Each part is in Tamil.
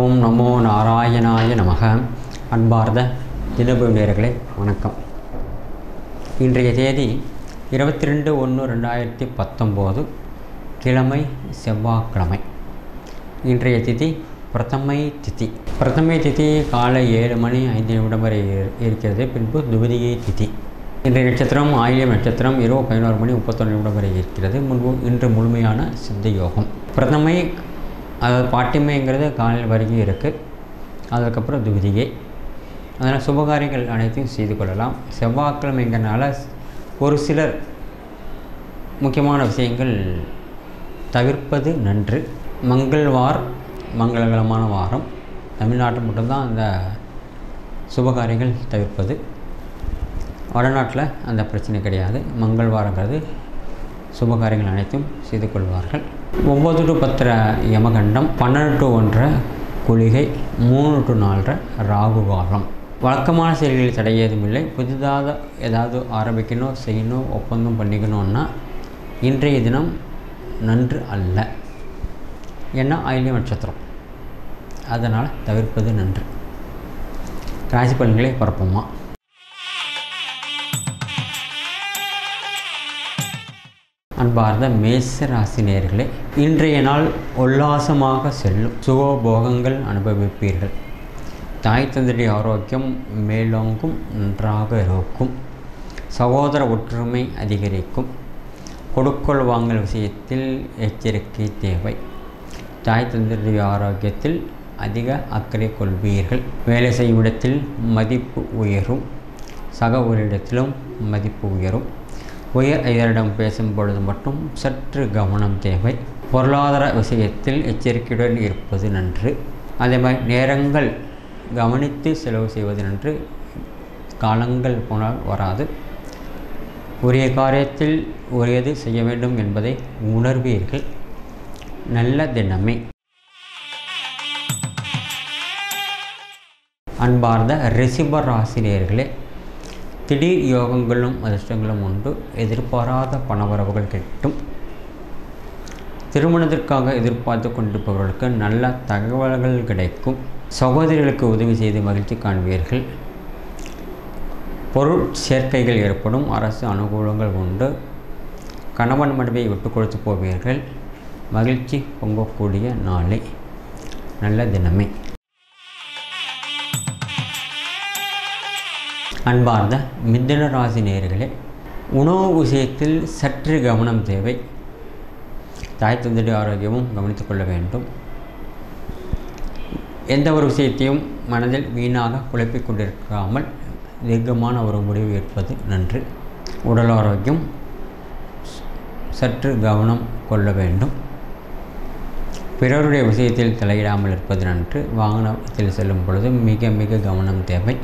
ஓம் நமோ நாராயணாய நமக. அன்பார்ந்த தினபூமி நேயர்களே வணக்கம். இன்றைய தேதி 22/1/2019 கிழமை செவ்வாய்க்கிழமை. இன்றைய திதி பிரதமை திதி. பிரதமை திதி காலை 7:05 வரை இருக்கிறது. பின்பு துவிதியை திதி. இன்றைய நட்சத்திரம் ஆயில்யம் நட்சத்திரம் இரவு 11:31 வரை இருக்கிறது. முன்பு இன்று முழுமையான சித்த யோகம். பிரதமை அதாவது பாட்டிமைங்கிறது காலையில் வரைக்கும் இருக்குது. அதுக்கப்புறம் துவிதிகை. அதனால் சுபகாரியங்கள் அனைத்தையும் செய்து கொள்ளலாம். செவ்வாய்க்கிழமைங்கிறனால ஒரு சிலர் முக்கியமான விஷயங்கள் தவிர்ப்பது நன்று. மங்கள்வார் மங்களகரமான வாரம். தமிழ்நாட்டில் மட்டும்தான் அந்த சுபகாரியங்கள் தவிர்ப்பது. வடநாட்டில் அந்த பிரச்சனை கிடையாது. மங்கள்வாரங்கிறது சுபகாரியங்கள் அனைத்தும் செய்து கொள்வார்கள். 9 to 10 யமகண்டம், 12 to 1 குளிகை, 3 to 4 ராகு காலம். வழக்கமான செயல்களில் தடை ஏதும் இல்லை. புதிதாக ஏதாவது ஆரம்பிக்கணும், செய்யணும், ஒப்பந்தம் பண்ணிக்கணும்னா இன்றைய தினம் நன்று அல்ல. ஏன்னா ஆயில்யம் நட்சத்திரம், அதனால் தவிர்ப்பது நன்று. ராசி பலன்களை பரப்புமா. அன்பார்ந்த மேச ராசி நேயர்களே, இன்றைய நாள் உல்லாசமாக செல்லும். சுகபோகங்கள் அனுபவிப்பீர்கள். தாய் தந்தையுடைய ஆரோக்கியம் மேலோங்கும், நன்றாக இருக்கும். சகோதர ஒற்றுமை அதிகரிக்கும். கொடுக்கல் வாங்கல் விஷயத்தில் எச்சரிக்கை தேவை. தாய் தந்தையுடைய ஆரோக்கியத்தில் அதிக அக்கறை கொள்வீர்கள். வேலை செய்யும் இடத்தில் மதிப்பு உயரும். சக ஊழியரிடத்திலும் மதிப்பு உயரும். உயர் அதிகாரிடம் பேசும் பொழுது மட்டும் சற்று கவனம் தேவை. பொருளாதார விஷயத்தில் எச்சரிக்கையுடன் இருப்பது நன்று. அதே மாதிரி நேரங்கள் கவனித்து செலவு செய்வது நன்று. காலங்கள் போனால் வராது. உரிய காரியத்தில் உரியது செய்ய வேண்டும் என்பதை உணர்வீர்கள். நல்ல தினமே. அன்பார்ந்த ரிஷப ராசி நேயர்களே, திடீர் யோகங்களும் அதிர்ஷ்டங்களும் உண்டு. எதிர்பாராத பணவரவுகள் கிட்டும். திருமணத்திற்காக எதிர்பார்த்து கொண்டிருப்பவர்களுக்கு நல்ல தகவல்கள் கிடைக்கும். சகோதரிகளுக்கு உதவி செய்து மகிழ்ச்சி காண்பீர்கள். பொருள் சேர்க்கைகள் ஏற்படும். அரசு அனுகூலங்கள் உண்டு. கணவன் மனைவியை விட்டு கொடுத்து போவீர்கள். மகிழ்ச்சி பொங்கக்கூடிய நாளை. நல்ல தினமே. அன்பார்ந்த மிதுன ராசி நேயர்களே, உணவு விஷயத்தில் சற்று கவனம் தேவை. தாய் தந்தையுடைய ஆரோக்கியமும் கவனித்துக் கொள்ள வேண்டும். எந்த ஒரு விஷயத்தையும் மனதில் வீணாக குழப்பிக் கொண்டிருக்காமல் தீர்க்கமான ஒரு முடிவு எடுப்பது நன்று. உடல் ஆரோக்கியம் சற்று கவனம் கொள்ள வேண்டும். பிறருடைய விஷயத்தில் தலையிடாமல் இருப்பது நன்று. வாகனத்தில் செல்லும் பொழுது மிக மிக கவனம் தேவை.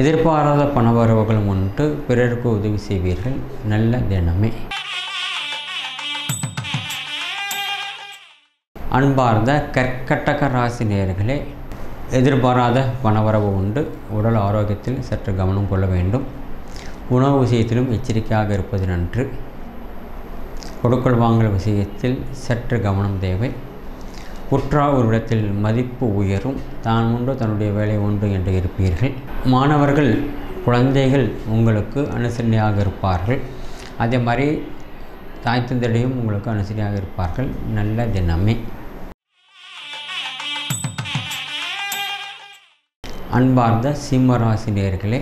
எதிர்பாராத பணவரவுகளும் உண்டு. பிறருக்கு உதவி செய்வீர்கள். நல்ல தினமே. அன்பார்ந்த கர்க்கடக ராசி நேயர்களே, எதிர்பாராத பணவரவு உண்டு. உடல் ஆரோக்கியத்தில் சற்று கவனம் கொள்ள வேண்டும். உணவு விஷயத்திலும் எச்சரிக்கையாக இருப்பது நன்று. கொடுக்கல் வாங்கல் விஷயத்தில் சற்று கவனம் தேவை. உற்றார் ஒரு இடத்தில் மதிப்பு உயரும். தான் உண்டு தன்னுடைய வேலை உண்டு என்று இருப்பீர்கள். மாணவர்கள் குழந்தைகள் உங்களுக்கு அனுசரணையாக இருப்பார்கள். அதே மாதிரி தாய் தந்தையும் உங்களுக்கு அனுசரணையாக இருப்பார்கள். நல்ல தினமே. அன்பார்ந்த சிம்மராசி நேயர்களே,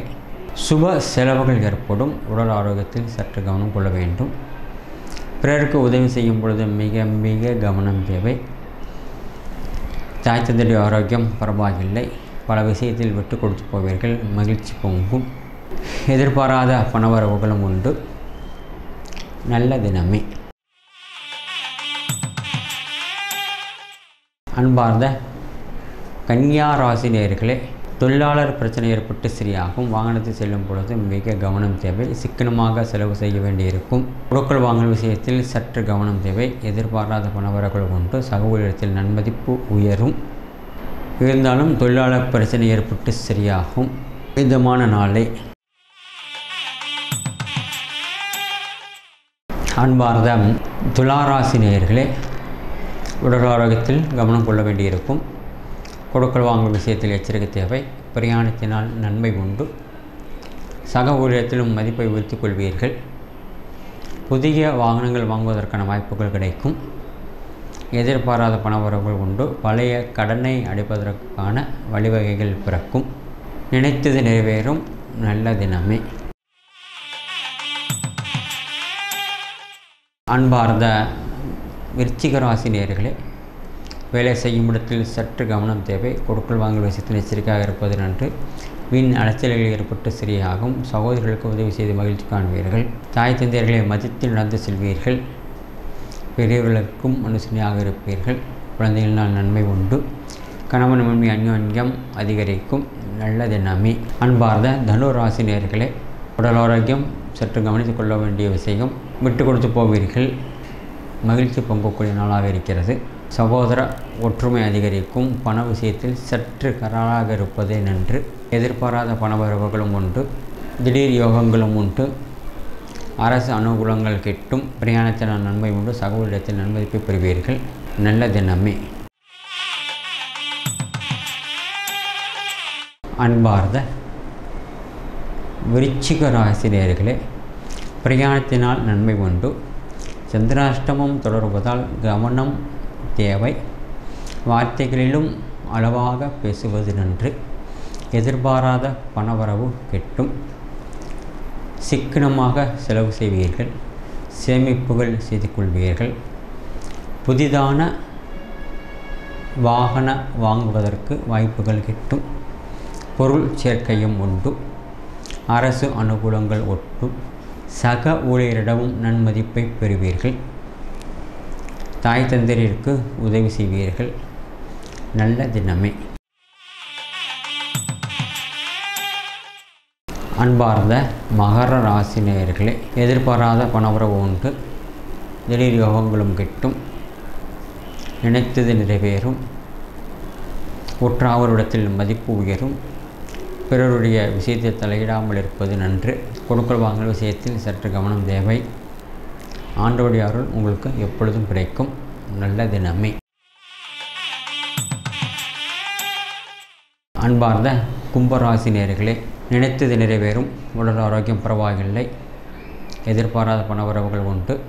சுப செலவுகள் ஏற்படும். உடல் ஆரோக்கியத்தில் சற்று கவனம் கொள்ள வேண்டும். பிறருக்கு உதவி செய்யும் பொழுது மிக மிக கவனம் தேவை. தாய் தந்தையுடைய ஆரோக்கியம் பரவாயில்லை. பல விஷயத்தில் விட்டு கொடுத்து போவீர்கள். மகிழ்ச்சி பொங்கும். எதிர்பாராத பணவரவுகளும் உண்டு. நல்ல தினமே. அன்பார்ந்த கன்னியா ராசி நேயர்களே, தொழிலாளர் பிரச்சனை ஏற்பட்டு சரியாகும். வாகனத்தில் செல்லும் பொழுது மிக கவனம் தேவை. சிக்கனமாக செலவு செய்ய வேண்டியிருக்கும். கொடுக்கல் வாங்கல் விஷயத்தில் சற்று கவனம் தேவை. எதிர்பாராத பணவரவுகள் உண்டு. சக ஊழியத்தில் நன்மதிப்பு உயரும். இருந்தாலும் தொழிலாளர் பிரச்சனை ஏற்பட்டு சரியாகும். விதமான நாளை. அன்பார்ந்த துளாராசி நேயர்களே, உடல் ஆரோக்கியத்தில் கவனம் கொள்ள வேண்டியிருக்கும். கொடுக்கல் வாங்கும் விஷயத்தில் எச்சரிக்கை தேவை. பிரயாணத்தினால் நன்மை உண்டு. சக ஊழியத்திலும் மதிப்பை உயர்த்திக் கொள்வீர்கள். புதிய வாகனங்கள் வாங்குவதற்கான வாய்ப்புகள் கிடைக்கும். எதிர்பாராத பணவரவுகள் உண்டு. பழைய கடனை அடைப்பதற்கான வழிவகைகள் பிறக்கும். நினைத்தது நிறைவேறும். நல்ல தினமே. அன்பார்ந்த விருச்சிக ராசி நேயர்களே, வேலை செய்யும் இடத்தில் சற்று கவனம் தேவை. கொடுக்கல் வாங்கல் விஷயத்தில் எச்சரிக்கையாக இருப்பது நன்று. வீண் அலைச்சல்கள் ஏற்பட்டு சரியாகும். சகோதரர்களுக்கு உதவி செய்து மகிழ்ச்சி காண்பீர்கள். தாய் தந்தையர்களை மதித்து நடந்து செல்வீர்கள். பெரியவர்களுக்கும் அனுசரணையாக இருப்பீர்கள். குழந்தைகளினால் நன்மை உண்டு. கணவன் மனைவி அந்யோன்யம் அதிகரிக்கும். நல்ல தினமே. அன்பார்ந்த தனு ராசி நேயர்களே, உடல் ஆரோக்கியம் சற்று கவனித்துக் கொள்ள வேண்டிய விஷயம். விட்டு கொடுத்து போவீர்கள். மகிழ்ச்சி பொங்கக்கூடிய நாளாக இருக்கிறது. சகோதர ஒற்றுமை அதிகரிக்கும். பண விஷயத்தில் சற்று கராராக இருப்பதே நன்று. எதிர்பாராத பணவரவுகளும் உண்டு. திடீர் யோகங்களும் உண்டு. அரசு அனுகூலங்கள் கிட்டும். பிரயாணத்தினால் நன்மை உண்டு. சகோதரத்தில் நன்மதிப்பை பெறுவீர்கள். நல்ல தினமே. அன்பார்ந்த விருச்சிக ராசி நேயர்களே, பிரயாணத்தினால் நன்மை உண்டு. சந்திராஷ்டமம் தொடர்வதால் கவனம் தேவை. வார்த்தைகளிலும் அளவாக பேசுவது நன்று. எதிர்பாராத பணவரவு கிட்டும். சிக்கனமாக செலவு செய்வீர்கள். சேமிப்புகள் செய்து கொள்வீர்கள். புதிதான வாகன வாங்குவதற்கு வாய்ப்புகள் கிட்டும். பொருள் சேர்க்கையும் உண்டு. அரசு அனுகூலங்கள் ஒட்டும். சக ஊழியரிடமும் நன்மதிப்பை பெறுவீர்கள். தாய் தந்தையருக்கு உதவி செய்வீர்கள். நல்ல தினமே. அன்பார்ந்த மகர ராசி நேயர்களே, எதிர்பாராத பணவரவு உண்டு. திடீர் யோகங்களும் கிட்டும். நினைத்தது நிறைவேறும். உற்றாவரிடத்தில் மதிப்பு உயரும். பிறருடைய விஷயத்தில் தலையிடாமல் இருப்பது நன்று. கொடுக்கல் வாங்கல் விஷயத்தில் சற்று கவனம் தேவை. ஆண்டவருடைய அருள் உங்களுக்கு எப்பொழுதும் கிடைக்கும். நல்ல தினமே. அன்பார்ந்த கும்பராசி நேயர்களே, நினைத்தது நிறைவேறும். உடல் ஆரோக்கியம் பரவாயில்லை. எதிர்பாராத பணவரவுகள் உண்டு.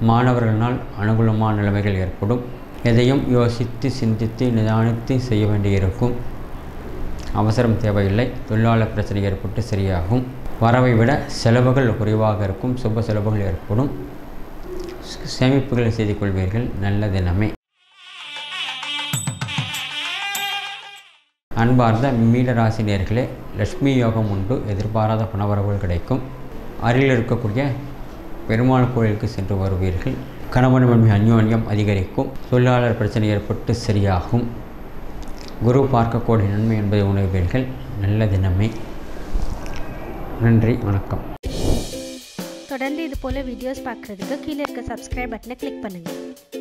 மாணவர்களால் அனுகூலமான நிலைமைகள் ஏற்படும். எதையும் யோசித்து சிந்தித்து நிதானித்து செய்ய வேண்டியிருக்கும். அவசரம் தேவையில்லை. தொழிலாளர் பிரச்சனை ஏற்பட்டு சரியாகும். வரவை விட செலவுகள் குறைவாக இருக்கும். சுப செலவுகள் ஏற்படும். சேமிப்புகளை செய்து கொள்வீர்கள். நல்ல தினமே. அன்பார்ந்த மீனராசி நேயர்களே, லட்சுமி யோகம் உண்டு. எதிர்பாராத பணவரவுகள் கிடைக்கும். அருகில் இருக்கக்கூடிய பெருமாள் கோயிலுக்கு சென்று வருவீர்கள். கணவன் மனைவி அந்யோன்யம் அதிகரிக்கும். தொழிலாளர் பிரச்சனை ஏற்பட்டு சரியாகும். குரு பார்க்கக்கூடிய நன்மை என்பதை உணர்வீர்கள். நல்ல தினமே. நன்றி, வணக்கம். தொடர்ந்து இது போல வீடியோஸ் பார்க்குறதுக்கு கீழே இருக்க சப்ஸ்கிரைப் பட்டனை கிளிக் பண்ணுங்கள்.